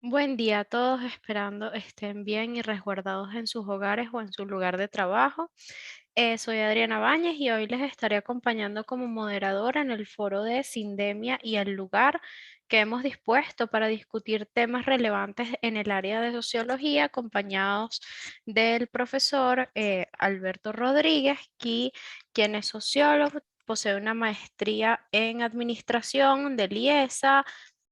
Buen día a todos, esperando estén bien y resguardados en sus hogares o en su lugar de trabajo. Soy Adriana Báñez y hoy les estaré acompañando como moderadora en el foro de Sindemia y el lugar que hemos dispuesto para discutir temas relevantes en el área de sociología, acompañados del profesor Alberto Rodríguez, quien es sociólogo, posee una maestría en administración del IESA.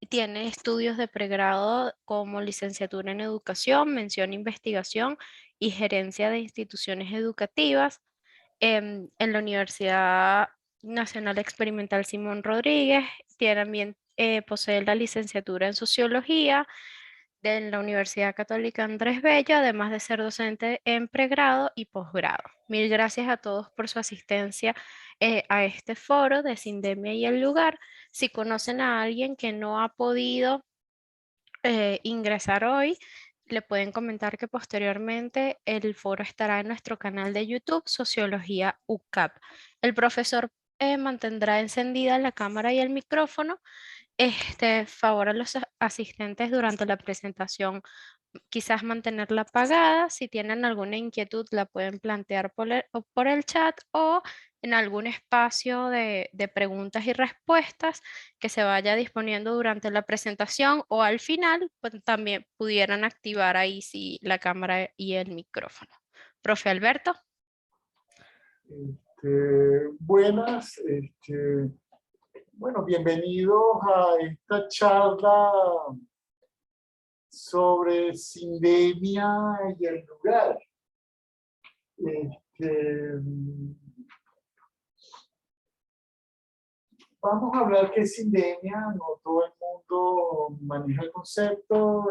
Tiene estudios de pregrado como licenciatura en educación, mención investigación y gerencia de instituciones educativas en la Universidad Nacional Experimental Simón Rodríguez. También posee la licenciatura en sociología de la Universidad Católica Andrés Bello, además de ser docente en pregrado y posgrado. Mil gracias a todos por su asistencia a este foro de Sindemia y el lugar. Si conocen a alguien que no ha podido ingresar hoy, le pueden comentar que posteriormente el foro estará en nuestro canal de YouTube, Sociología UCAP. El profesor mantendrá encendida la cámara y el micrófono. Favor a los asistentes durante la presentación, quizás mantenerla apagada. Si tienen alguna inquietud, la pueden plantear o por el chat o en algún espacio de preguntas y respuestas que se vaya disponiendo durante la presentación o al final, pues también pudieran activar ahí sí la cámara y el micrófono. Profe Alberto. Buenas, bueno, bienvenidos a esta charla sobre sindemia y el lugar. Este, Vamos a hablar qué es sindemia, no todo el mundo maneja el concepto.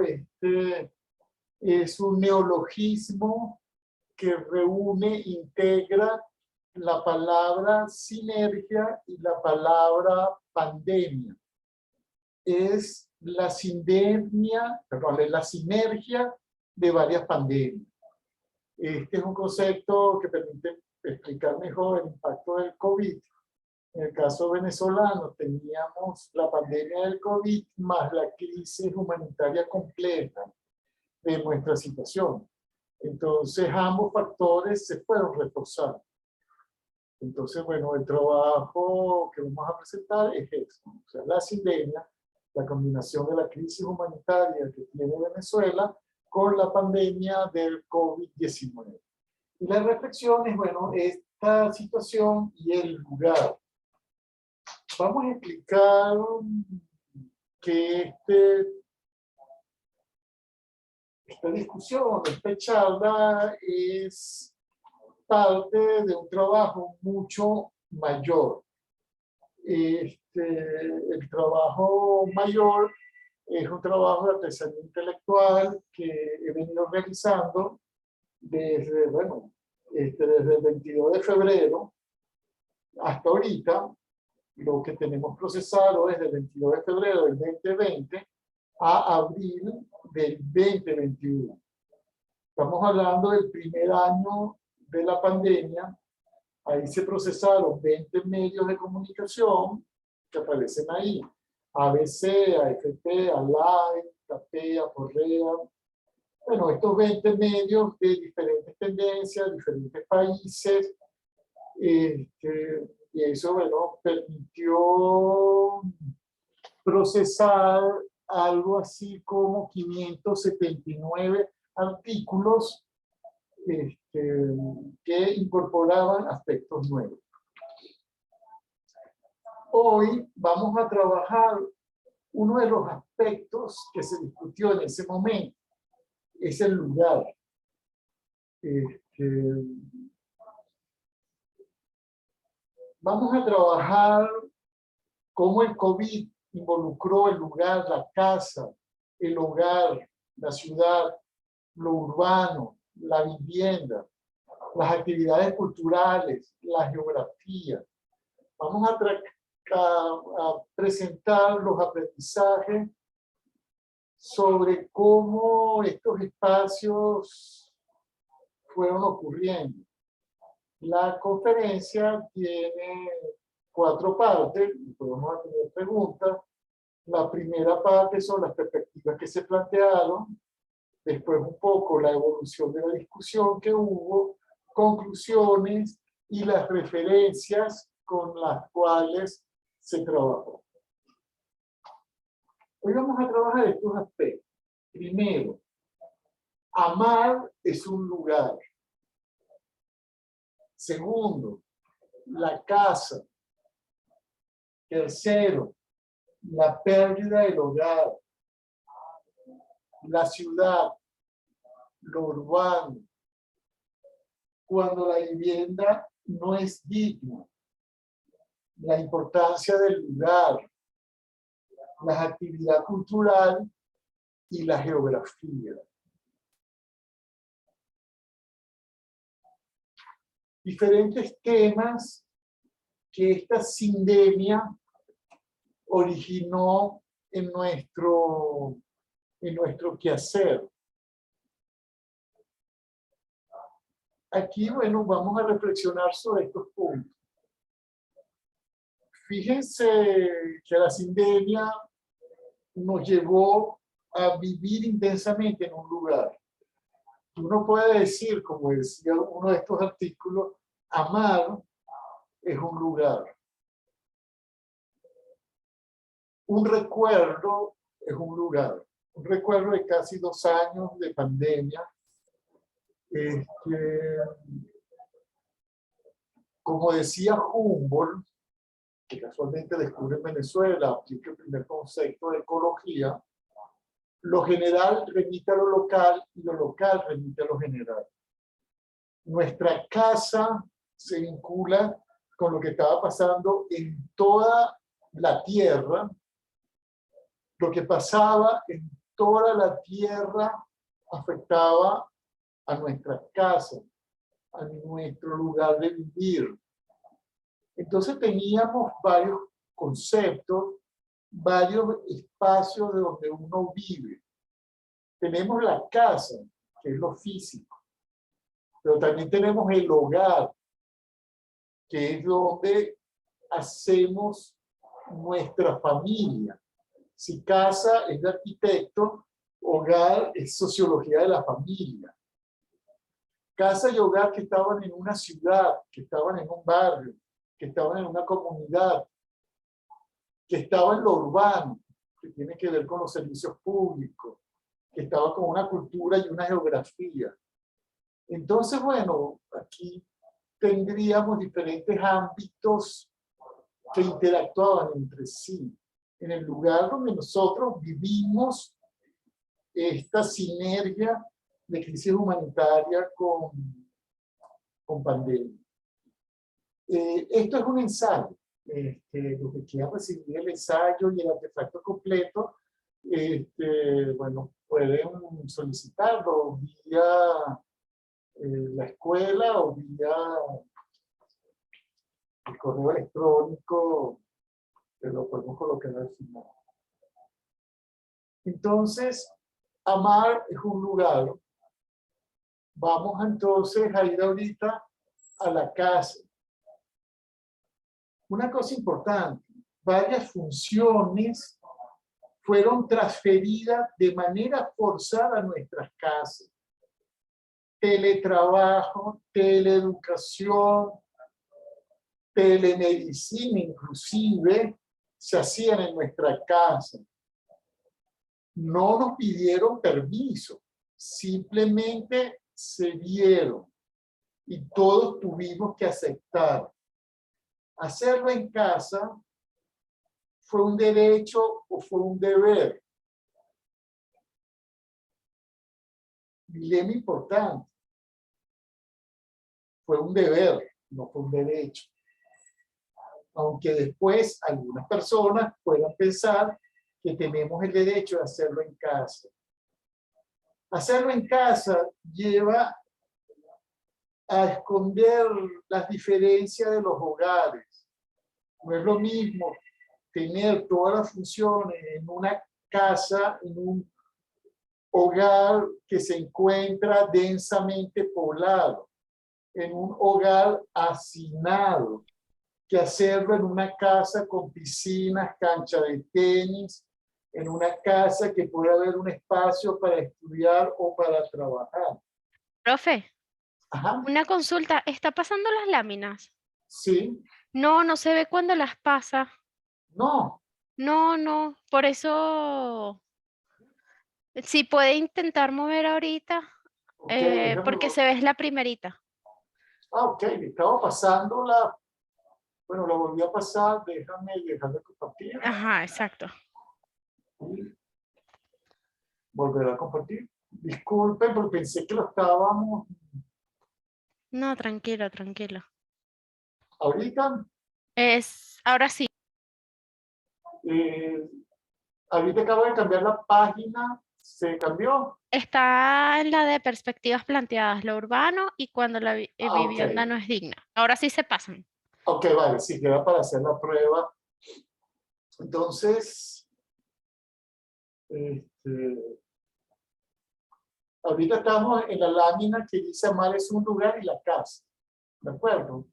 Es un neologismo que reúne, integra la palabra sinergia y la palabra pandemia. Es la sindemia, perdón, es la sinergia de varias pandemias. Este es un concepto que permite explicar mejor el impacto del COVID. En el caso venezolano teníamos la pandemia del COVID más la crisis humanitaria completa de nuestra situación. Entonces ambos factores se fueron reforzando. Entonces, bueno, el trabajo que vamos a presentar es eso, o sea, la sindemia, la combinación de la crisis humanitaria que tiene Venezuela con la pandemia del COVID-19. Y la reflexión es, bueno, esta situación y el lugar. Vamos a explicar que esta discusión, esta charla es parte de un trabajo mucho mayor. El trabajo mayor es un trabajo de artesanía intelectual que he venido realizando desde, bueno, desde el 22 de febrero hasta ahorita. Lo que tenemos procesado desde el 22 de febrero del 2020 a abril del 2021. Estamos hablando del primer año de la pandemia. Ahí se procesaron 20 medios de comunicación que aparecen ahí. ABC, AFP, ALAE, CAPEA, Correa. Bueno, estos 20 medios de diferentes tendencias, diferentes países. Y eso, bueno, permitió procesar algo así como 579 artículos que incorporaban aspectos nuevos. Hoy vamos a trabajar uno de los aspectos que se discutió en ese momento, es el lugar. Vamos a trabajar cómo el COVID involucró el lugar, la casa, el hogar, la ciudad, lo urbano, la vivienda, las actividades culturales, la geografía. Vamos a presentar los aprendizajes sobre cómo estos espacios fueron ocurriendo. La conferencia tiene 4 partes, y podemos tener preguntas. La primera parte son las perspectivas que se plantearon, después un poco la evolución de la discusión que hubo, conclusiones y las referencias con las cuales se trabajó. Hoy vamos a trabajar estos aspectos. Primero, amar es un lugar. Segundo, la casa. Tercero, la pérdida del hogar. La ciudad, lo urbano. Cuando la vivienda no es digna. La importancia del lugar. La actividad cultural y la geografía. Diferentes temas que esta sindemia originó en nuestro quehacer. Aquí, bueno, vamos a reflexionar sobre estos puntos. Fíjense que la sindemia nos llevó a vivir intensamente en un lugar. Uno puede decir, como decía uno de estos artículos, amar es un lugar. Un recuerdo es un lugar. Un recuerdo de casi 2 años de pandemia. Como decía Humboldt, que casualmente descubre en Venezuela, aplica el primer concepto de ecología, lo general remite a lo local y lo local remite a lo general. Nuestra casa se vincula con lo que estaba pasando en toda la tierra. Lo que pasaba en toda la tierra afectaba a nuestra casa, a nuestro lugar de vivir. Entonces teníamos varios conceptos, varios espacios de donde uno vive. Tenemos la casa, que es lo físico, pero también tenemos el hogar, que es donde hacemos nuestra familia. Si casa es de arquitecto, hogar es sociología de la familia. Casa y hogar que estaban en una ciudad, que estaban en un barrio, que estaban en una comunidad, que estaban en lo urbano, que tiene que ver con los servicios públicos, que estaba con una cultura y una geografía. Entonces, bueno, aquí tendríamos diferentes ámbitos que interactuaban entre sí. En el lugar donde nosotros vivimos esta sinergia de crisis humanitaria con pandemia. Esto es un ensayo. Los que quieran recibir el ensayo y el artefacto completo, bueno, pueden solicitarlo vía la escuela o vía el correo electrónico, que lo podemos colocar al final. Entonces, amar es un lugar. Vamos entonces a ir ahorita a la casa. Una cosa importante, varias funciones fueron transferidas de manera forzada a nuestras casas. Teletrabajo, teleeducación, telemedicina inclusive, se hacían en nuestra casa. No nos pidieron permiso, simplemente se dieron y todos tuvimos que aceptar. Hacerlo en casa fue un derecho o fue un deber. Dilema importante. Fue un deber, no fue un derecho. Aunque después algunas personas puedan pensar que tenemos el derecho de hacerlo en casa. Hacerlo en casa lleva a esconder las diferencias de los hogares. No es lo mismo tener todas las funciones en una casa, en un hogar que se encuentra densamente poblado, en un hogar hacinado, que hacerlo en una casa con piscinas, cancha de tenis, en una casa que pueda haber un espacio para estudiar o para trabajar. Profe, Ajá, una consulta, ¿está pasando las láminas? sí, No, no se ve cuando las pasa. no, No, no, por eso, si puede intentar mover ahorita, ok, déjame porque ver. se ve es la primerita. Ah, ok, estaba pasando la, bueno, la volví a pasar, déjame dejar de compartir Ajá, exacto. y volver a compartir. Disculpen, porque pensé que lo estábamos No, tranquilo, tranquilo. ahorita. Ahora sí, eh, Ahorita acabo de cambiar la página, se cambió. está en la de perspectivas planteadas, lo urbano y cuando la Ah, ok, vivienda no es digna. Ahora sí se pasan. ok, vale, sí, queda para hacer la prueba. Entonces, este, ahorita estamos en la lámina que dice amar es un lugar y la casa. ¿De acuerdo?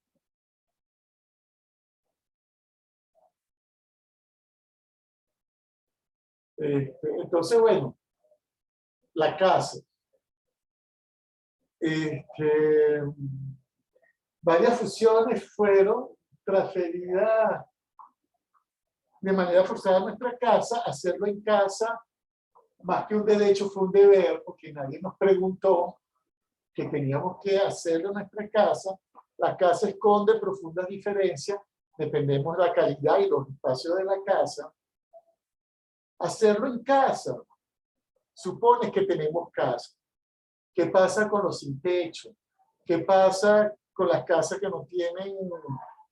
Entonces, bueno, la casa. Este, varias fusiones fueron transferidas de manera forzada a nuestra casa. Hacerlo en casa, más que un derecho, fue un deber, porque nadie nos preguntó que teníamos que hacerlo en nuestra casa. La casa esconde profundas diferencias, dependemos de la calidad y los espacios de la casa. Hacerlo en casa supone que tenemos casa. ¿Qué pasa con los sin techo? ¿Qué pasa con las casas que no tienen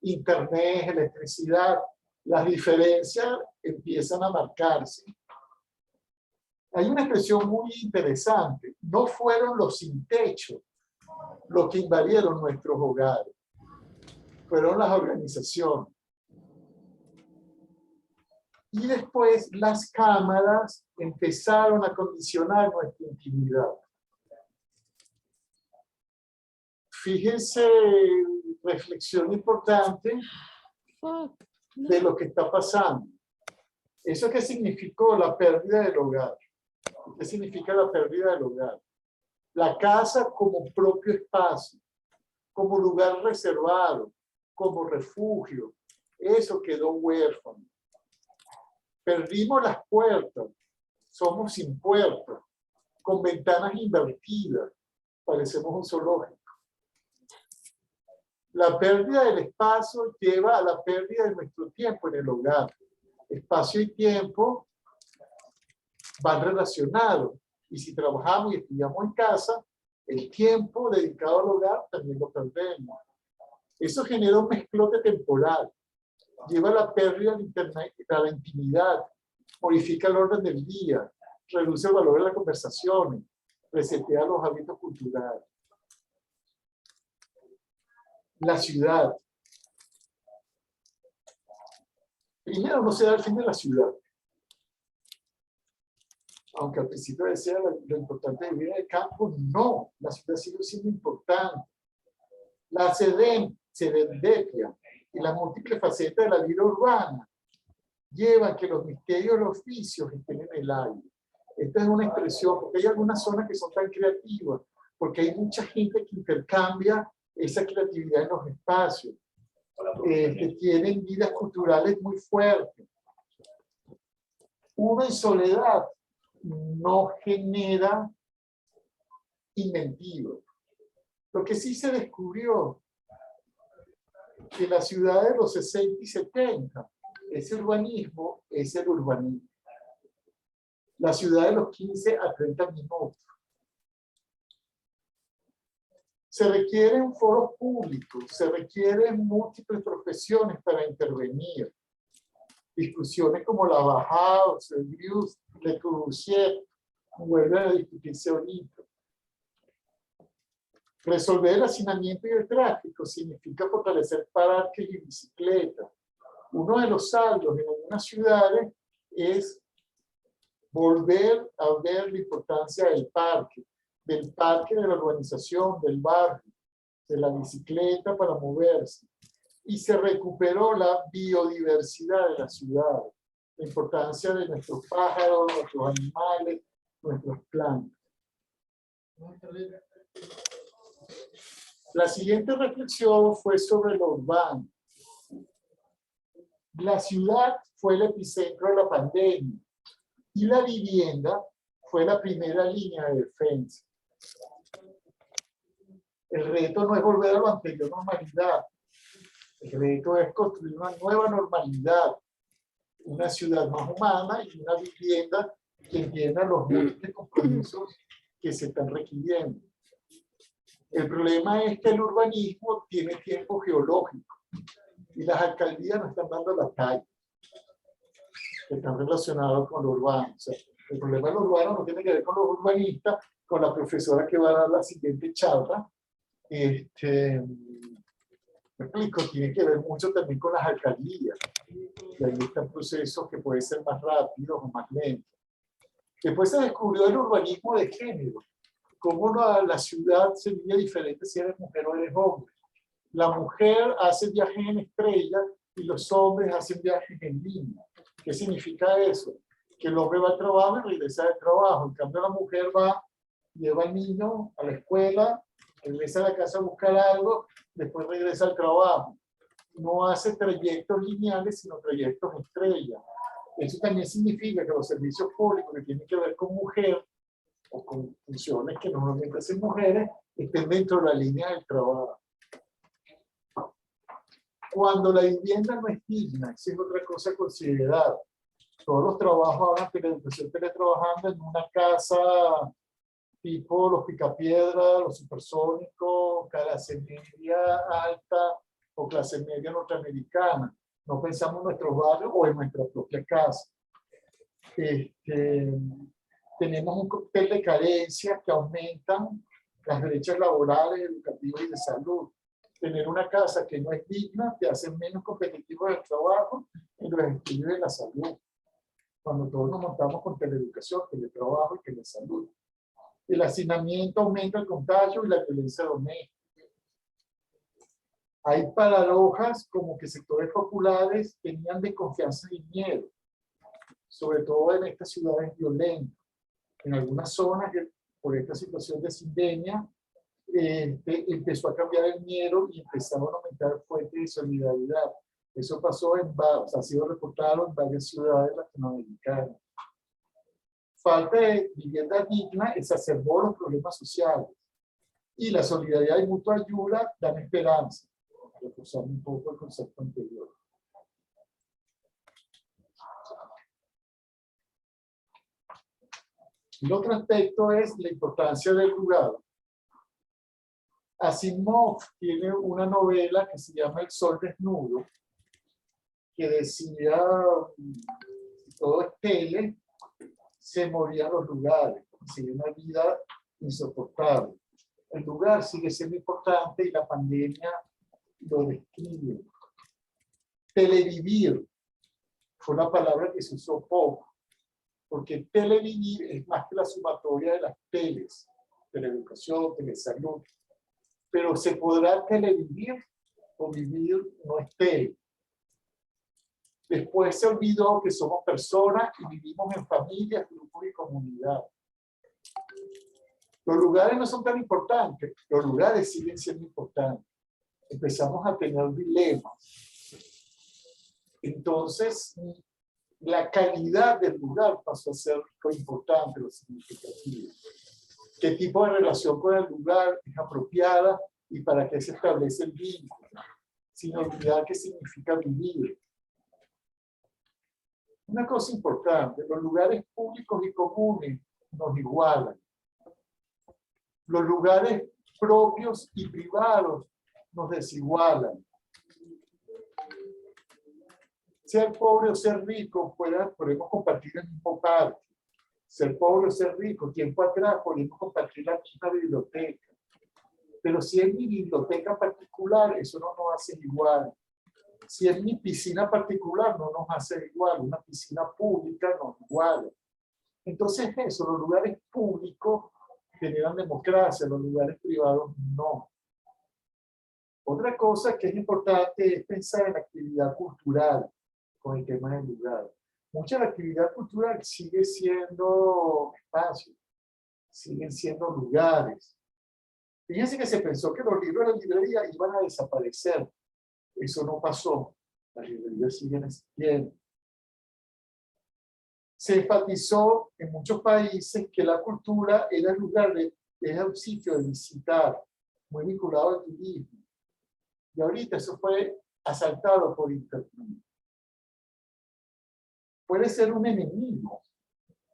internet, electricidad? Las diferencias empiezan a marcarse. Hay una expresión muy interesante. No fueron los sin techo los que invadieron nuestros hogares. Fueron las organizaciones. Y después las cámaras empezaron a condicionar nuestra intimidad. Fíjense, reflexión importante de lo que está pasando. ¿Eso qué significó? La pérdida del hogar. ¿Qué significa la pérdida del hogar? La casa como propio espacio, como lugar reservado, como refugio. Eso quedó huérfano. Perdimos las puertas. Somos sin puertas, con ventanas invertidas. Parecemos un zoológico. La pérdida del espacio lleva a la pérdida de nuestro tiempo en el hogar. Espacio y tiempo van relacionados. Y si trabajamos y estudiamos en casa, el tiempo dedicado al hogar también lo perdemos. Eso genera un mezclote temporal. Lleva a la pérdida de internet, de la intimidad, modifica el orden del día, reduce el valor de las conversaciones, resetea los hábitos culturales. La ciudad. Primero, no se da el fin de la ciudad. Aunque al principio decía lo importante de vivir en el campo, no, la ciudad sigue siendo importante. La serendipia y las múltiples facetas de la vida urbana llevan que los misterios de los oficios estén en el aire. Esta es una expresión, porque hay algunas zonas que son tan creativas, porque hay mucha gente que intercambia esa creatividad en los espacios, que tienen vidas culturales muy fuertes. Uno en soledad no genera inventiva. Lo que sí se descubrió que la ciudad de los 60 y 70, ese urbanismo es el urbanismo. La ciudad de los 15 a 30 minutos. Se requieren foros públicos, se requieren múltiples profesiones para intervenir. Discusiones como la Bauhaus, el Grius, Le Corbusier, vuelven a discutirse ahorita. Resolver el hacinamiento y el tráfico significa fortalecer parques y bicicletas. Uno de los saldos en algunas ciudades es volver a ver la importancia del parque de la urbanización, del barrio, de la bicicleta para moverse. Y se recuperó la biodiversidad de la ciudad. la importancia de nuestros pájaros, nuestros animales, nuestras plantas. La siguiente reflexión fue sobre lo urbano. La ciudad fue el epicentro de la pandemia y la vivienda fue la primera línea de defensa. El reto no es volver a la anterior normalidad. El reto es construir una nueva normalidad, una ciudad más humana y una vivienda que entienda los múltiples compromisos que se están requiriendo. El problema es que el urbanismo tiene tiempo geológico y las alcaldías no están dando la talla, que están relacionados con lo urbano. O sea, el problema de lo urbano no tiene que ver con los urbanistas, con la profesora que va a dar la siguiente charla. Me explico, tiene que ver mucho también con las alcaldías. Y ahí están procesos que pueden ser más rápidos o más lentos. Después se descubrió el urbanismo de género, cómo la ciudad se vive diferente si eres mujer o eres hombre. La mujer hace viajes en estrella y los hombres hacen viajes en línea. ¿Qué significa eso? Que el hombre va al trabajo y regresa del trabajo. En cambio, la mujer va, lleva al niño a la escuela, regresa a la casa a buscar algo, después regresa al trabajo. No hace trayectos lineales, sino trayectos estrella. Eso también significa que los servicios públicos que tienen que ver con mujer o con funciones que normalmente hacen mujeres estén dentro de la línea del trabajo. Cuando la vivienda no es digna, esa es otra cosa considerada. Todos los trabajos ahora, teletrabajando en una casa tipo los Picapiedra, los Supersónicos, clase media alta o clase media norteamericana. No pensamos en nuestros barrios o en nuestra propia casa. Tenemos un cóctel de carencias que aumentan las brechas laborales, educativas y de salud. Tener una casa que no es digna te hace menos competitivo en el trabajo y los estudios de la salud. Cuando todos nos montamos con teleeducación, teletrabajo y telesalud. El hacinamiento aumenta el contagio y la violencia doméstica. Hay paradojas como que sectores populares tenían desconfianza y miedo, sobre todo en estas ciudades violentas. En algunas zonas, por esta situación de sindemia, empezó a cambiar el miedo y empezaron a aumentar fuentes de solidaridad. Eso pasó ha sido reportado en varias ciudades latinoamericanas. Falta de vivienda digna exacerbó los problemas sociales. Y la solidaridad y mutua ayuda dan esperanza. Reforzando un poco el concepto anterior. El otro aspecto es la importancia del lugar. Asimov tiene una novela que se llama El sol desnudo, que decía, si todo es tele, se morían los lugares, sería una vida insoportable. El lugar sigue siendo importante y la pandemia lo describe. Televivir fue una palabra que se usó poco, porque televivir es más que la sumatoria de las teles, teleeducación, telesalud. Pero se podrá televivir o vivir no es tele. Después se olvidó que somos personas y vivimos en familias, grupos y comunidades. Los lugares no son tan importantes, los lugares siguen siendo importantes. Empezamos a tener dilemas. Entonces, la calidad del lugar pasó a ser lo importante, lo significativo. ¿Qué tipo de relación con el lugar es apropiada y para qué se establece el vínculo? Sin olvidar qué significa vivir. Una cosa importante, los lugares públicos y comunes nos igualan. Los lugares propios y privados nos desigualan. Ser pobre o ser rico, podemos compartir el mismo parque. Ser pobre o ser rico, tiempo atrás podemos compartir la misma biblioteca. Pero si es mi biblioteca particular, eso no nos hace igual. Si es mi piscina particular, no nos hace igual. Una piscina pública nos iguala. Entonces eso, los lugares públicos generan democracia, los lugares privados no. Otra cosa que es importante es pensar en la actividad cultural con el tema del lugar. Mucha de la actividad cultural sigue siendo espacios, siguen siendo lugares. Fíjense que se pensó que los libros de la librería iban a desaparecer. Eso no pasó. Las librerías siguen existiendo. Se enfatizó en muchos países que la cultura era el lugar, era un sitio de visitar, muy vinculado al turismo. Y ahorita eso fue asaltado por Internet. Puede ser un enemigo,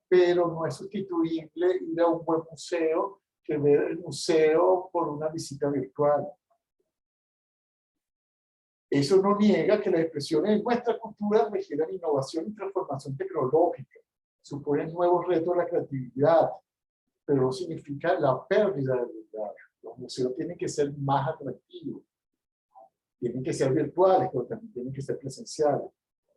pero no es sustituible ir a un buen museo que ver el museo por una visita virtual. Eso no niega que las expresiones de nuestra cultura requieran innovación y transformación tecnológica, suponen nuevos retos de la creatividad, pero no significa la pérdida de verdad. Los museos tienen que ser más atractivos, tienen que ser virtuales, pero también tienen que ser presenciales.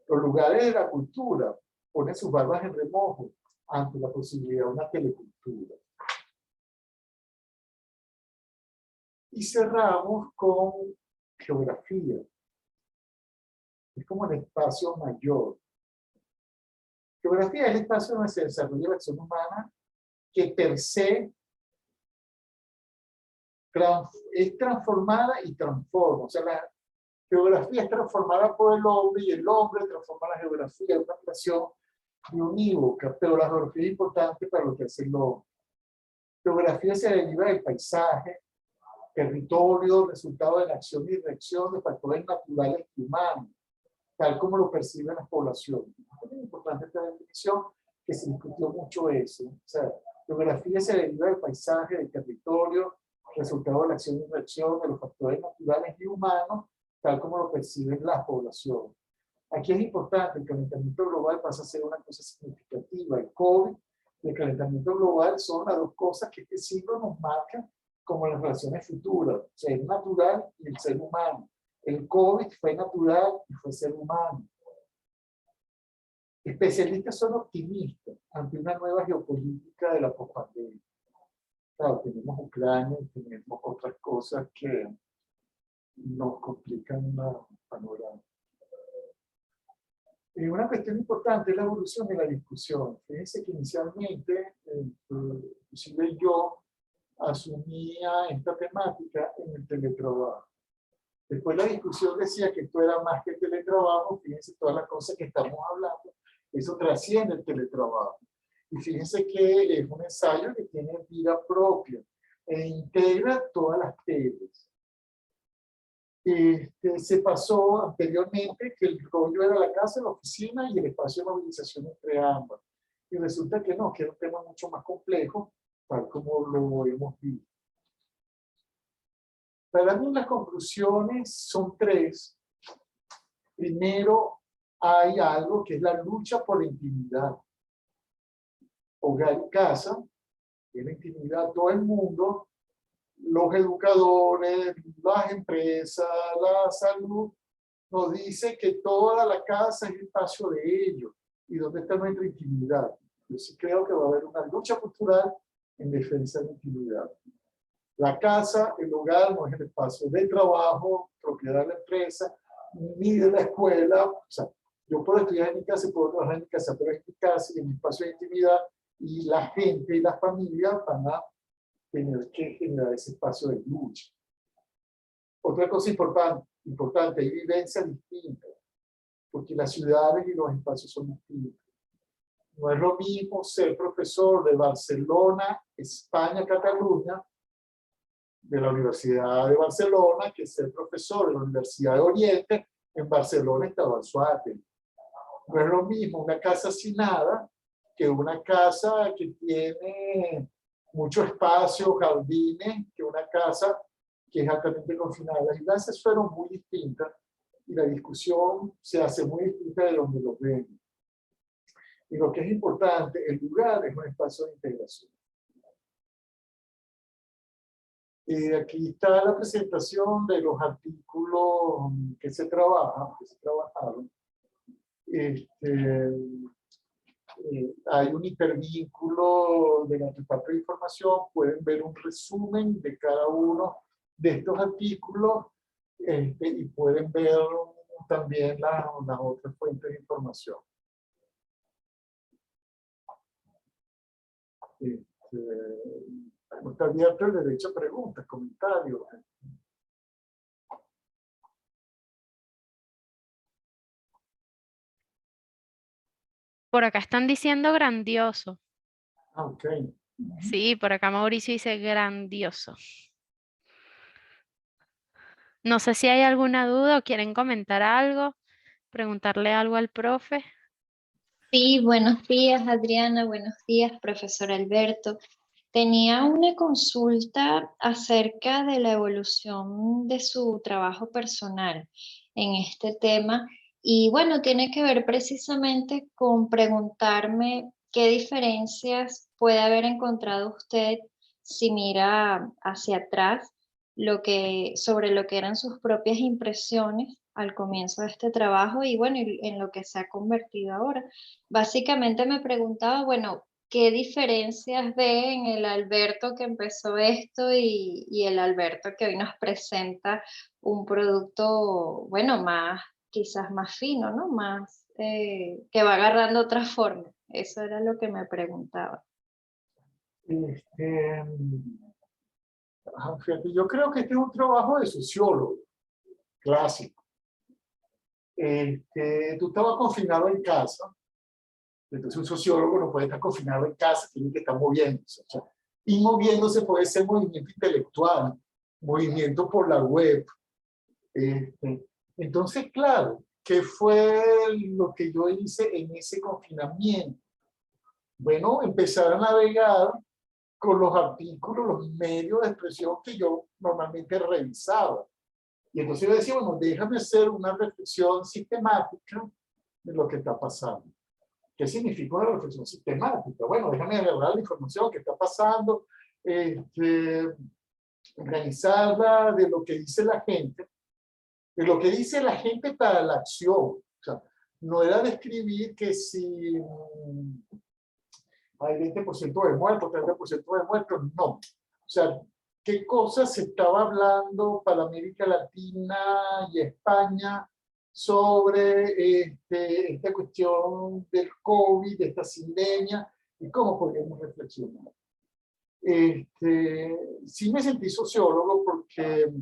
Los lugares de la cultura ponen sus barbas en remojo ante la posibilidad de una telecultura. Y cerramos con geografía. Es como el espacio mayor. Geografía es el espacio donde se desarrolla la acción humana que per se es transformada y transforma. O sea, la geografía es transformada por el hombre y el hombre transforma la geografía en una relación unívoca, pero la geografía es importante para lo que hace el hombre. Geografía se deriva del paisaje, territorio, resultado de la acción y reacción de factores naturales y humanos, tal como lo perciben las poblaciones. Es muy importante esta definición, que se discutió mucho eso. O sea, geografía se deriva del paisaje, del territorio, resultado de la acción y reacción de los factores naturales y humanos, tal como lo perciben las poblaciones. Aquí es importante, el calentamiento global pasa a ser una cosa significativa. El COVID y el calentamiento global son las dos cosas que este siglo nos marcan como las relaciones futuras. O sea, el natural y el ser humano. El COVID fue natural y fue ser humano. Especialistas son optimistas ante una nueva geopolítica de la pospandemia. Claro, tenemos Ucrania y tenemos otras cosas que nos complican el panorama. Una cuestión importante es la evolución de la discusión. Fíjense que inicialmente, inclusive yo asumía esta temática en el teletrabajo. Después la discusión decía que esto era más que teletrabajo. Fíjense todas las cosas que estamos hablando, eso trasciende el teletrabajo. Y fíjense que es un ensayo que tiene vida propia e integra todas las teles. Se pasó anteriormente que el rollo era la casa, la oficina y el espacio de movilización entre ambas. Y resulta que no, que era un tema mucho más complejo, tal como lo hemos visto. Para mí las conclusiones son tres. Primero, hay algo que es la lucha por la intimidad. Hogar y casa, es la intimidad, todo el mundo, los educadores, las empresas, la salud, nos dice que toda la casa es el espacio de ellos. ¿Y dónde está nuestra intimidad? Yo sí creo que va a haber una lucha cultural en defensa de la intimidad. La casa, el hogar, no es el espacio de trabajo, propiedad de la empresa, ni de la escuela. O sea, yo puedo estudiar en mi casa y puedo trabajar en mi casa, pero es mi casa y en mi espacio de intimidad, y la gente y las familias van a tener que generar ese espacio de lucha. Otra cosa importante, hay vivencias distintas, porque las ciudades y los espacios son distintos. No es lo mismo ser profesor de Barcelona, España, Cataluña, de la Universidad de Barcelona, que ser profesor de la Universidad de Oriente en Barcelona, Estabalzuate. No es lo mismo una casa hacinada que una casa que tiene mucho espacio, jardines, que una casa que es altamente confinada. Las iglesias fueron muy distintas y la discusión se hace muy distinta de donde lo ven. Y lo que es importante, el lugar es un espacio de integración. Aquí está la presentación de los artículos que se trabajaron. Hay un hipervínculo de la parte de información, pueden ver un resumen de cada uno de estos artículos y pueden ver también las otras fuentes de información. Está abierto el derecho a preguntas, comentarios. Por acá están diciendo grandioso. Ah, ok. Sí, por acá Mauricio dice grandioso. No sé si hay alguna duda o quieren comentar algo, preguntarle algo al profe. Sí, buenos días, Adriana. Buenos días, profesor Alberto. Tenía una consulta acerca de la evolución de su trabajo personal en este tema y bueno, tiene que ver precisamente con preguntarme qué diferencias puede haber encontrado usted si mira hacia atrás sobre lo que eran sus propias impresiones al comienzo de este trabajo y bueno, y en lo que se ha convertido ahora. Básicamente me preguntaba, bueno, ¿qué diferencias ve en el Alberto que empezó esto y el Alberto que hoy nos presenta un producto, bueno, más, quizás más fino, ¿no? Más, que va agarrando otra forma. Eso era lo que me preguntaba. Este, fíjate, yo creo que este es un trabajo de sociólogo clásico. Tú estabas confinado en casa, entonces un sociólogo no puede estar confinado en casa, tiene que estar moviéndose. O sea, y moviéndose puede ser movimiento intelectual, movimiento por la web. Entonces, claro, ¿qué fue lo que yo hice en ese confinamiento? Bueno, empezar a navegar con los artículos, los medios de expresión que yo normalmente revisaba. Y entonces yo decía, bueno, déjame hacer una reflexión sistemática de lo que está pasando. ¿Qué significa una reflexión sistemática? Bueno, déjame agarrar la información que está pasando, organizarla de lo que dice la gente, de lo que dice la gente para la acción. O sea, no era describir que si hay 20% de muertos, 30% de muertos, no. O sea, ¿qué cosas se estaba hablando para América Latina y España sobre esta cuestión del COVID, de esta pandemia, y cómo podríamos reflexionar? Sí me sentí sociólogo porque,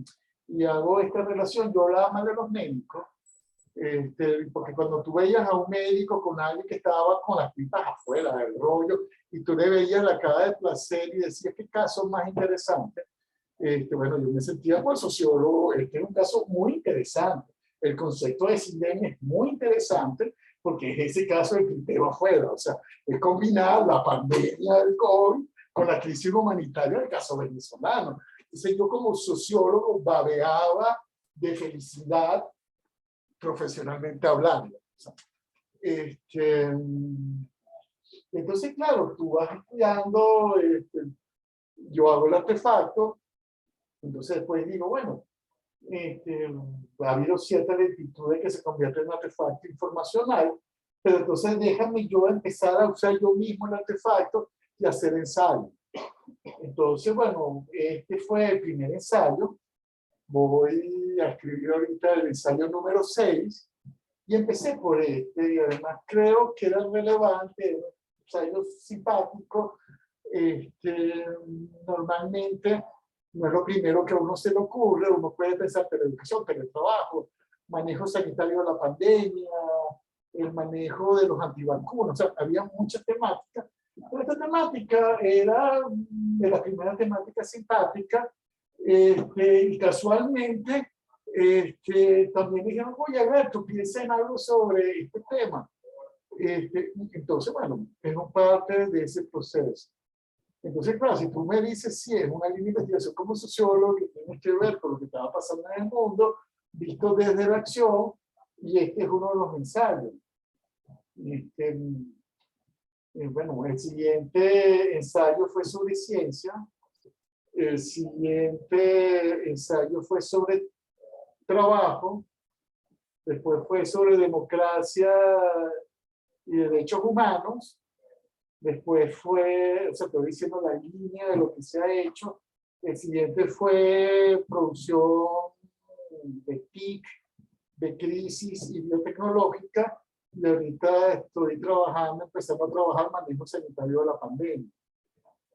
y hago esta relación, yo hablaba más de los médicos, porque cuando tú veías a un médico con alguien que estaba con las tripas afuera del rollo, y tú le veías la cara de placer y decías, ¿qué caso más interesante? Bueno, yo me sentía como sociólogo, este es un caso muy interesante. El concepto de sindemia es muy interesante porque es ese caso del criterio afuera, o sea, es combinar la pandemia del COVID con la crisis humanitaria del caso venezolano. Entonces yo como sociólogo babeaba de felicidad profesionalmente hablando. O sea, entonces, claro, tú vas estudiando, yo hago el artefacto, entonces después digo, bueno, ha habido cierta lentitud de que se convierte en un artefacto informacional, pero entonces déjame yo empezar a usar yo mismo el artefacto y hacer ensayo. Entonces, bueno, este fue el primer ensayo. Voy a escribir ahorita el ensayo número 6 y empecé por este, y además creo que era relevante, un ensayo simpático. Normalmente no es lo primero que a uno se le ocurre, uno puede pensar teleeducación, teletrabajo, manejo sanitario de la pandemia, el manejo de los antivacunas, o sea, había muchas temáticas. Pero esta temática era de la primera temática simpática, y casualmente también dijeron, oye, Alberto, piensa en algo sobre este tema. Entonces, bueno, es parte de ese proceso. Entonces, claro, si tú me dices si es una línea de investigación como sociólogo que tiene que ver con lo que estaba pasando en el mundo, visto desde la acción, y este es uno de los ensayos. Bueno, el siguiente ensayo fue sobre ciencia, el siguiente ensayo fue sobre trabajo, después fue sobre democracia y derechos humanos, después fue, o sea, estoy diciendo la línea de lo que se ha hecho, el siguiente fue producción de TIC, de crisis y biotecnológica, y ahorita estoy trabajando, empezando a trabajar manejo sanitario de la pandemia.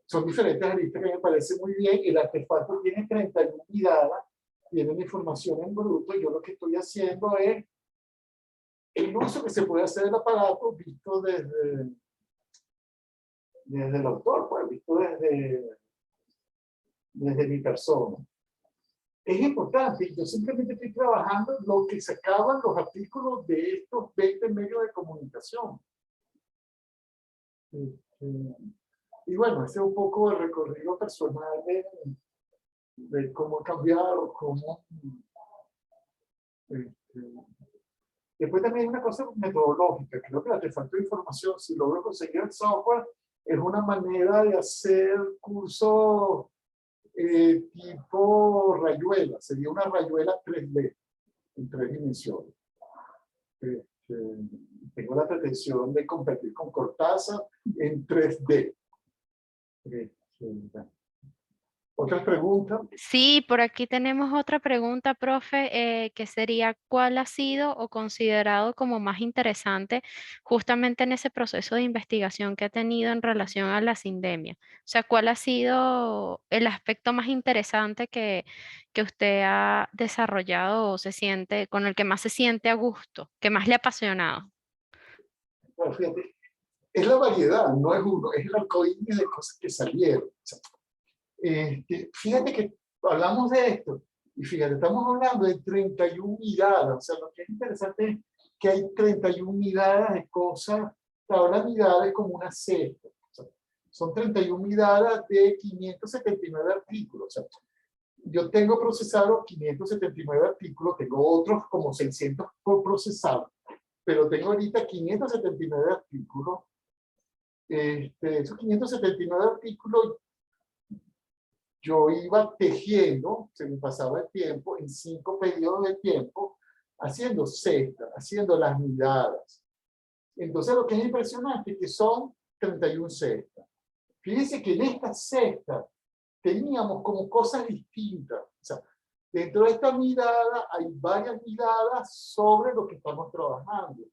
son diferentes aristas que me parece muy bien. El artefacto tiene 31 miradas, tiene la información en bruto, y yo lo que estoy haciendo es el uso que se puede hacer del aparato visto desde el autor, pues, visto desde mi persona. Es importante, yo simplemente estoy trabajando lo que sacaban los artículos de estos 20 medios de comunicación. Y bueno, ese es un poco el recorrido personal de cómo ha cambiado, cómo... Después también hay una cosa metodológica. Creo que el artefacto de información, si logro conseguir el software, es una manera de hacer cursos tipo rayuela. Sería una rayuela 3D, en 3 dimensiones. Tengo la pretensión de competir con Cortázar en 3D. ¿Otras preguntas? Sí, por aquí tenemos otra pregunta, profe, que sería, ¿cuál ha sido o considerado como más interesante justamente en ese proceso de investigación que ha tenido en relación a la sindemia? O sea, ¿cuál ha sido el aspecto más interesante que usted ha desarrollado o se siente, con el que más se siente a gusto, que más le ha apasionado? Bueno, fíjate, es la variedad, no es uno, es el arcoíris de cosas que salieron. O sea, fíjate que hablamos de esto, y fíjate, estamos hablando de 31 miradas. O sea, lo que es interesante es que hay 31 miradas de cosas. Cada mirada es como una cesta. O sea, son 31 miradas de 579 artículos. O sea, yo tengo procesados 579 artículos, tengo otros como 600 por procesar, pero tengo ahorita 579 artículos. Esos 579 artículos yo iba tejiendo, se me pasaba el tiempo, en 5 periodos de tiempo, haciendo cestas, haciendo las miradas. Entonces lo que es impresionante es que son 31 cestas. Fíjense que en estas cestas teníamos como cosas distintas. O sea, dentro de esta mirada hay varias miradas sobre lo que estamos trabajando.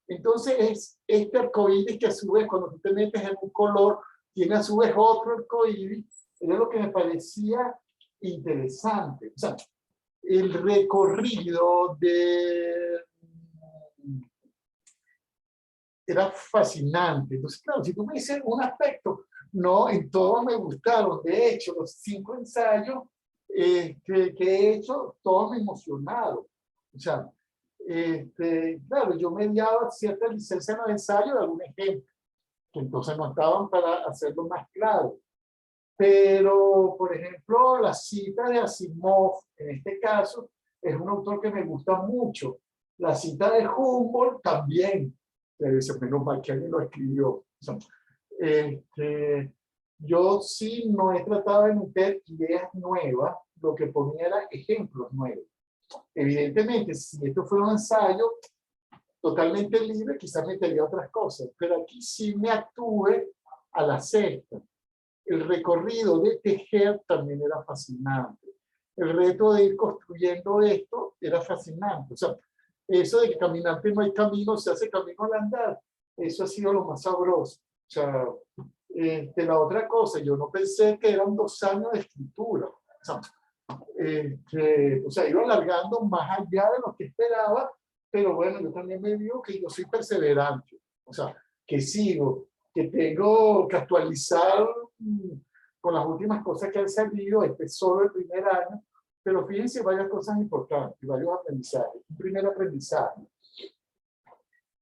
Entonces es este arcoíris que a su vez, cuando tú te metes en un color, tiene a su vez otro arcoíris. Era lo que me parecía interesante. O sea, el recorrido era fascinante. Entonces, claro, si tú me dices un aspecto, no, en todos me gustaron. De hecho, los 5 ensayos que he hecho, todos me emocionaron. O sea, claro, yo mediaba cierta licencia en los ensayos de algún ejemplo, que entonces no estaban para hacerlo más claro. Pero, por ejemplo, la cita de Asimov, en este caso, es un autor que me gusta mucho. La cita de Humboldt también. Dice, menos mal que alguien lo escribió. O sea, yo sí no he tratado de meter ideas nuevas, lo que ponía era ejemplos nuevos. Evidentemente, si esto fuera un ensayo totalmente libre, quizás metería otras cosas, pero aquí sí me atuve a la cesta. El recorrido de tejer también era fascinante. El reto de ir construyendo esto era fascinante. O sea, eso de que caminante no hay camino, se hace camino al andar, eso ha sido lo más sabroso. O sea, la otra cosa, yo no pensé que eran 2 años de escritura. O sea, iba alargando más allá de lo que esperaba, pero bueno, yo también me digo que yo soy perseverante. O sea, que sigo, que tengo que actualizar con las últimas cosas que han salido. Este es solo el primer año, pero fíjense varias cosas importantes, varios aprendizajes. Un primer aprendizaje.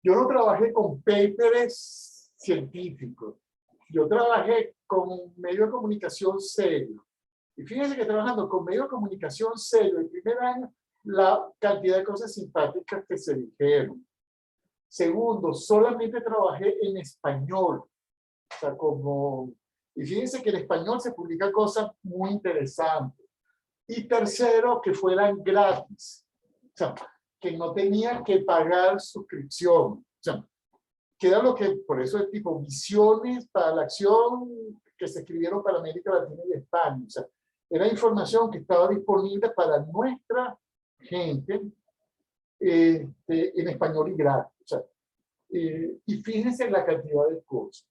Yo no trabajé con papers científicos, yo trabajé con medio de comunicación serio. Y fíjense que trabajando con medio de comunicación serio el primer año, la cantidad de cosas simpáticas que se dijeron. Segundo, solamente trabajé en español. O sea, y fíjense que en español se publican cosas muy interesantes. Y tercero, que fueran gratis. O sea, que no tenían que pagar suscripción. O sea, que era lo que, por eso es tipo visiones para la acción que se escribieron para América Latina y España. O sea, era información que estaba disponible para nuestra gente en español y gratis. O sea, y fíjense la cantidad de cosas.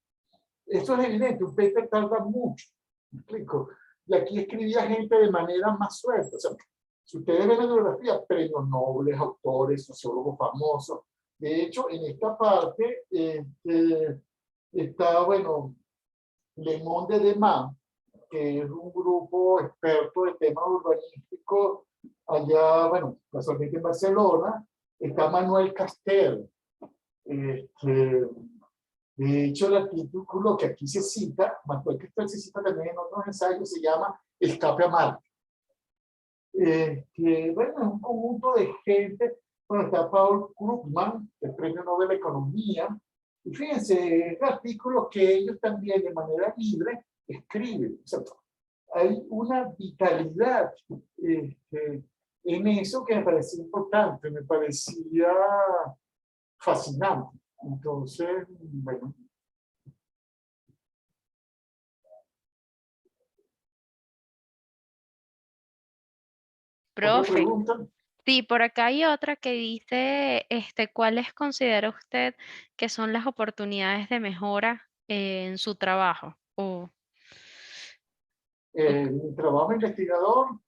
Eso es evidente, un paper tarda mucho, ¿me explico? Y aquí escribía gente de manera más suelta. O sea, si ustedes ven la biografía, premios Nobel, autores, sociólogos famosos. De hecho, en esta parte está, bueno, Le Monde de Man, que es un grupo experto de temas urbanísticos allá, bueno, casualmente en Barcelona. Está Manuel Castel. De hecho, el artículo que aquí se cita, Manuel Castel se cita también en otros ensayos, se llama Escape a Marte. Que bueno, es un conjunto de gente. Bueno, está Paul Krugman, el premio Nobel de Economía. Y fíjense, es artículos que ellos también de manera libre escriben. O sea, hay una vitalidad en eso que me parecía importante, me parecía fascinante. Entonces, bueno. ¿Otra Profe, pregunta? sí, por acá hay otra que dice, ¿cuáles considera usted que son las oportunidades de mejora en su trabajo? O, Mi trabajo investigador.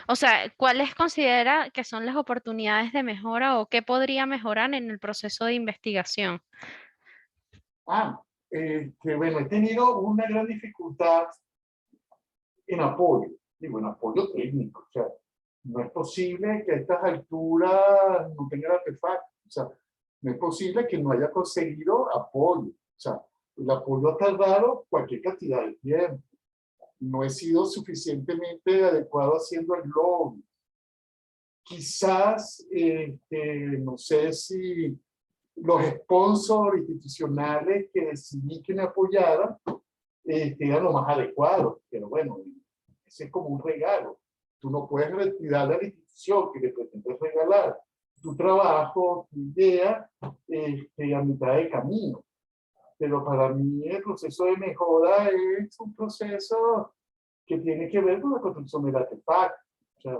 o sea, ¿cuáles considera que son las oportunidades de mejora o qué podría mejorar en el proceso de investigación? Que bueno, he tenido una gran dificultad en apoyo, digo, en apoyo técnico. O sea, no es posible que a estas alturas no tenga el artefacto. O sea, no es posible que no haya conseguido apoyo. O sea, el apoyo ha tardado cualquier cantidad de tiempo. No he sido suficientemente adecuado haciendo el lobby. Quizás, no sé si los sponsors institucionales que decidí que me apoyaran eran lo más adecuado, pero bueno, ese es como un regalo. Tú no puedes retirarle a la institución que le pretendes regalar tu trabajo, tu idea, a mitad de camino. Pero para mí el proceso de mejora es un proceso que tiene que ver con la construcción del artefacto. O sea,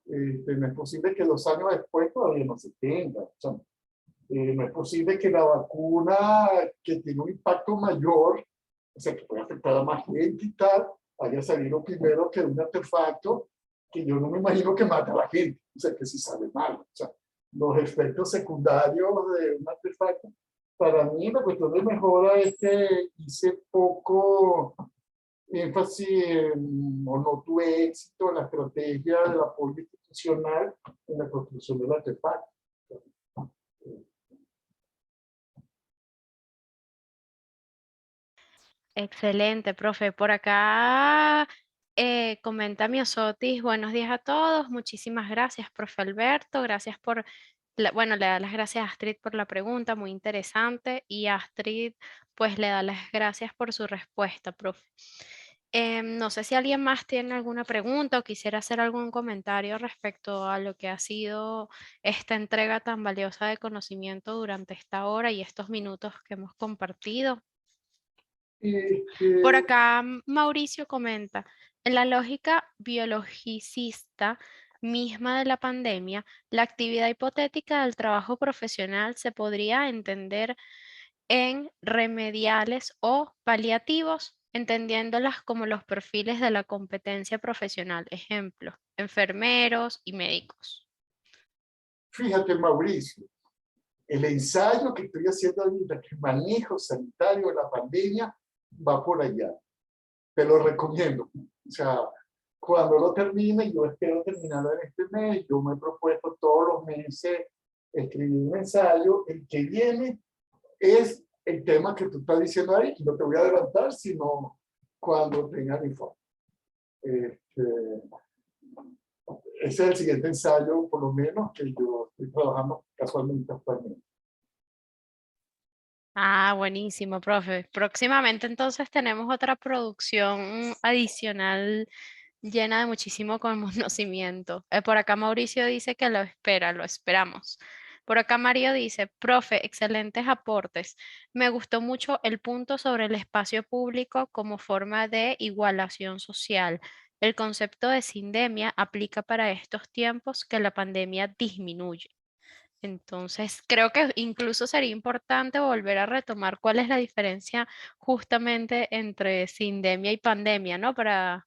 no es posible que 2 años después todavía no se tenga. O sea, no es posible que la vacuna, que tiene un impacto mayor, o sea, que puede afectar a más gente y tal, haya salido primero que un artefacto que yo no me imagino que mata a la gente. O sea, que si sale mal. O sea, los efectos secundarios de un artefacto. Para mí, la cuestión de mejora es que hice poco énfasis o no tuve éxito en la estrategia del apoyo institucional en la construcción del artefacto. Excelente, profe. Por acá comenta Miosotis, buenos días a todos. Muchísimas gracias, profe Alberto. Gracias por, bueno, le da las gracias a Astrid por la pregunta, muy interesante. Y Astrid, pues le da las gracias por su respuesta, profe. No sé si alguien más tiene alguna pregunta o quisiera hacer algún comentario respecto a lo que ha sido esta entrega tan valiosa de conocimiento durante esta hora y estos minutos que hemos compartido. Por Este, acá Mauricio comenta, en la lógica biologicista misma de la pandemia, la actividad hipotética del trabajo profesional se podría entender en remediales o paliativos, entendiéndolas como los perfiles de la competencia profesional, ejemplo, enfermeros y médicos. Fíjate, Mauricio, el ensayo que estoy haciendo ahorita, que el manejo sanitario de la pandemia, va por allá. Te lo recomiendo. O sea, cuando lo termine, yo espero terminarlo en este mes. Yo me he propuesto todos los meses escribir un ensayo. El que viene es el tema que tú estás diciendo ahí, y no te voy a adelantar, sino cuando tenga el informe. Este, ese es el siguiente ensayo, por lo menos, que yo estoy trabajando casualmente actualmente. Ah, buenísimo, profe. Próximamente entonces tenemos otra producción adicional llena de muchísimo conocimiento. Por acá Mauricio dice que lo espera, lo esperamos. Por acá Mario dice, profe, excelentes aportes. Me gustó mucho el punto sobre el espacio público como forma de igualación social. El concepto de sindemia aplica para estos tiempos que la pandemia disminuye. Entonces, creo que incluso sería importante volver a retomar cuál es la diferencia justamente entre sindemia y pandemia, ¿no? Para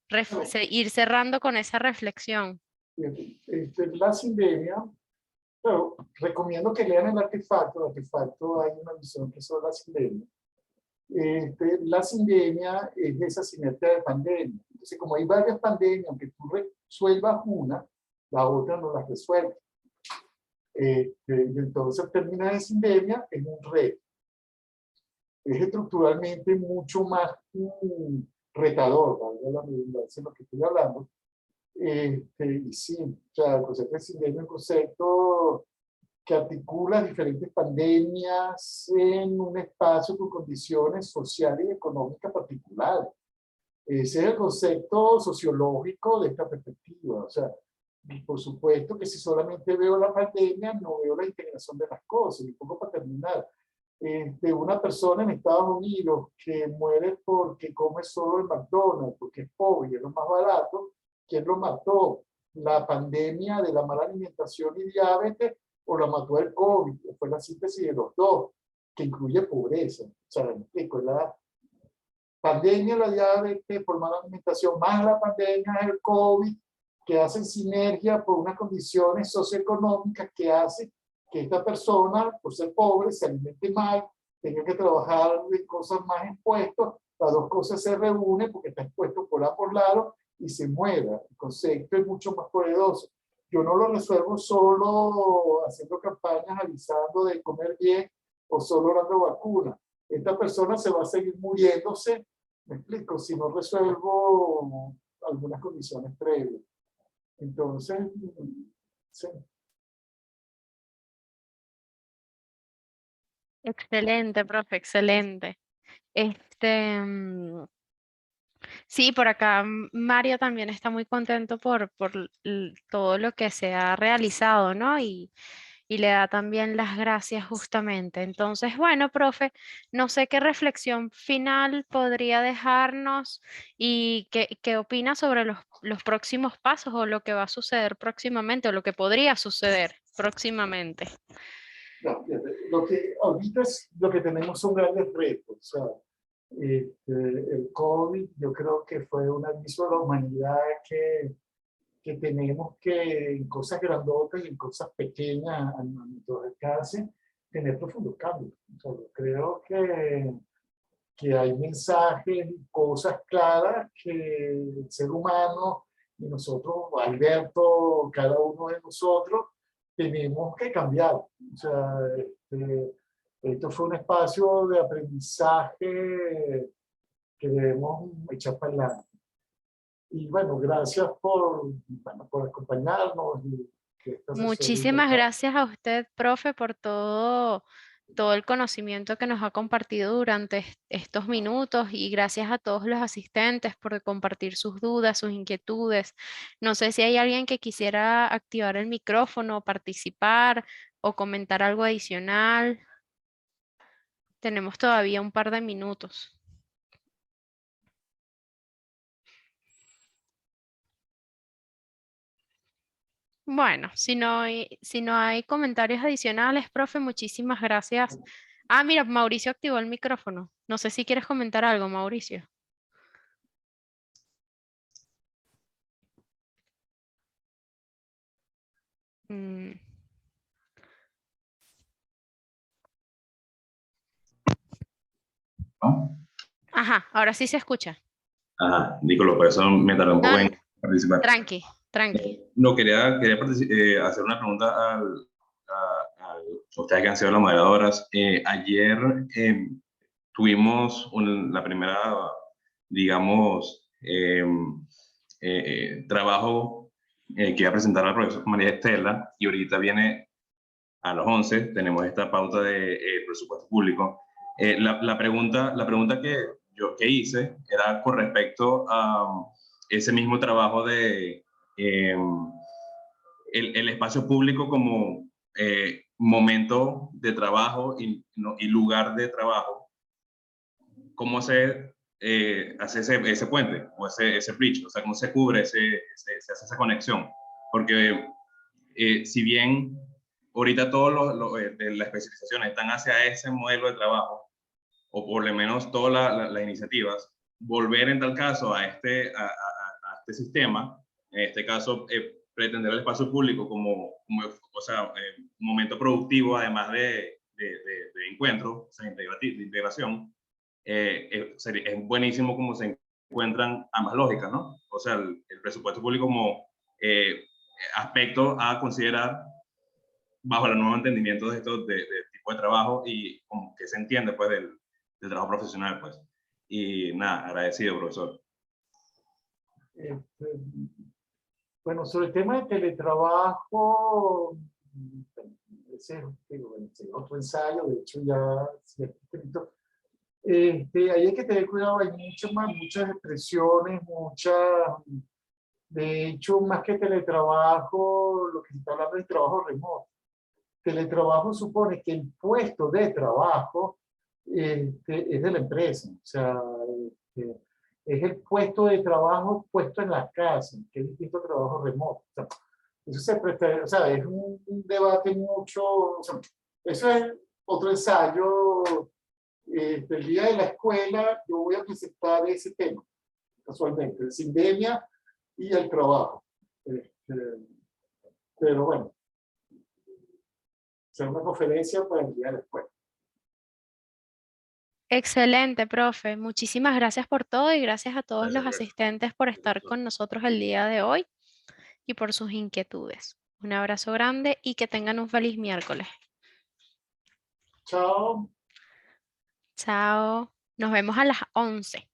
Bueno, ir cerrando con esa reflexión. la sindemia, pero recomiendo que lean el artefacto hay una visión que es sobre la sindemia. La sindemia es esa sinergia de pandemia. Entonces, como hay varias pandemias, aunque tú resuelvas una, la otra no la resuelve. Y entonces, termina de sindemia en un reto. Es estructuralmente mucho más retador, valga la redundancia en lo que estoy hablando. Y sí, o sea, el concepto de sindemia es un concepto que articula diferentes pandemias en un espacio con condiciones sociales y económicas particulares. Ese es el concepto sociológico de esta perspectiva. O sea, por supuesto que si solamente veo la pandemia, no veo la integración de las cosas. Y un poco para terminar, una persona en Estados Unidos que muere porque come solo en McDonald's, porque es pobre y es lo más barato, ¿quién lo mató? ¿La pandemia de la mala alimentación y diabetes o la mató el COVID? Fue la síntesis de los dos, que incluye pobreza. O sea, me explico, la pandemia, la diabetes por mala alimentación, más la pandemia, el COVID, que hacen sinergia por unas condiciones socioeconómicas que hacen que esta persona, por ser pobre, se alimente mal, tenga que trabajar en cosas más impuestos, las dos cosas se reúnen porque está expuesto por A por lado y se mueva. El concepto es mucho más poderoso. Yo no lo resuelvo solo haciendo campañas avisando de comer bien o solo dando vacunas. Esta persona se va a seguir muriéndose, me explico, si no resuelvo algunas condiciones previas. Entonces, sí. Excelente, profe, excelente. Sí, por acá Mario también está muy contento por todo lo que se ha realizado, ¿no? Y le da también las gracias justamente. Entonces, bueno, profe, no sé qué reflexión final podría dejarnos y qué opina sobre los próximos pasos o lo que va a suceder próximamente o lo que podría suceder próximamente. No, lo que ahorita es lo que tenemos son grandes retos. O sea, el COVID yo creo que fue un aviso a la humanidad que tenemos que en cosas grandotas y en cosas pequeñas a nuestro alcance tener profundos cambios. O sea, yo creo que hay mensajes y cosas claras que el ser humano y nosotros, Alberto, cada uno de nosotros, tenemos que cambiar. O sea, esto fue un espacio de aprendizaje que debemos echar para adelante. Y bueno, gracias por acompañarnos y que esta sesión es Muchísimas importante. gracias a usted, profe, por todo el conocimiento que nos ha compartido durante estos minutos y gracias a todos los asistentes por compartir sus dudas, sus inquietudes. No sé si hay alguien que quisiera activar el micrófono, participar o comentar algo adicional. Tenemos todavía un par de minutos. Bueno, si no hay comentarios adicionales, profe, muchísimas gracias. Ah, mira, Mauricio activó el micrófono. No sé si quieres comentar algo, Mauricio. Mm, ¿No? Ajá, ahora sí se escucha. Ajá, Nicolás, por eso me tardé un No, poco en participar. tranqui, tranqui. No, quería hacer una pregunta a ustedes que han sido las moderadoras. Ayer tuvimos la primera, digamos, trabajo que iba a presentar la profesora María Estela y ahorita viene a las 11, tenemos esta pauta de presupuesto público. La pregunta que hice era con respecto a ese mismo trabajo de el espacio público como momento de trabajo y lugar de trabajo. ¿Cómo se hace ese puente o ese bridge? O sea, ¿cómo se cubre, se hace esa conexión? Porque si bien ahorita todas las especializaciones están hacia ese modelo de trabajo, o por lo menos todas las iniciativas, volver en tal caso a este sistema, en este caso pretender el espacio público como o sea, un momento productivo, además de encuentro, o sea, de integración, es buenísimo como se encuentran ambas lógicas, ¿no? O sea, el presupuesto público como aspecto a considerar bajo el nuevo entendimiento de estos de tipo de trabajo y como que se entiende pues del trabajo profesional, pues. Y nada, agradecido, profesor. Bueno, sobre el tema de teletrabajo, ese es otro ensayo, de hecho ya se ha escrito. Ahí hay que tener cuidado, hay muchas expresiones, de hecho, más que teletrabajo, lo que se está hablando es trabajo remoto. Teletrabajo supone que el puesto de trabajo es de la empresa, o sea, es el puesto de trabajo puesto en la casa, que es distinto a trabajo remoto. O sea, eso se presta, o sea, es un debate mucho, o sea, eso es otro ensayo. El día de la escuela yo voy a presentar ese tema, casualmente, sindemia y el trabajo. Pero bueno, será una conferencia para el día de la escuela. Excelente, profe. Muchísimas gracias por todo y gracias a todos los Gracias, Alberto. asistentes por estar con nosotros el día de hoy y por sus inquietudes. Un abrazo grande y que tengan un feliz miércoles. Chao. Chao. Nos vemos a las 11.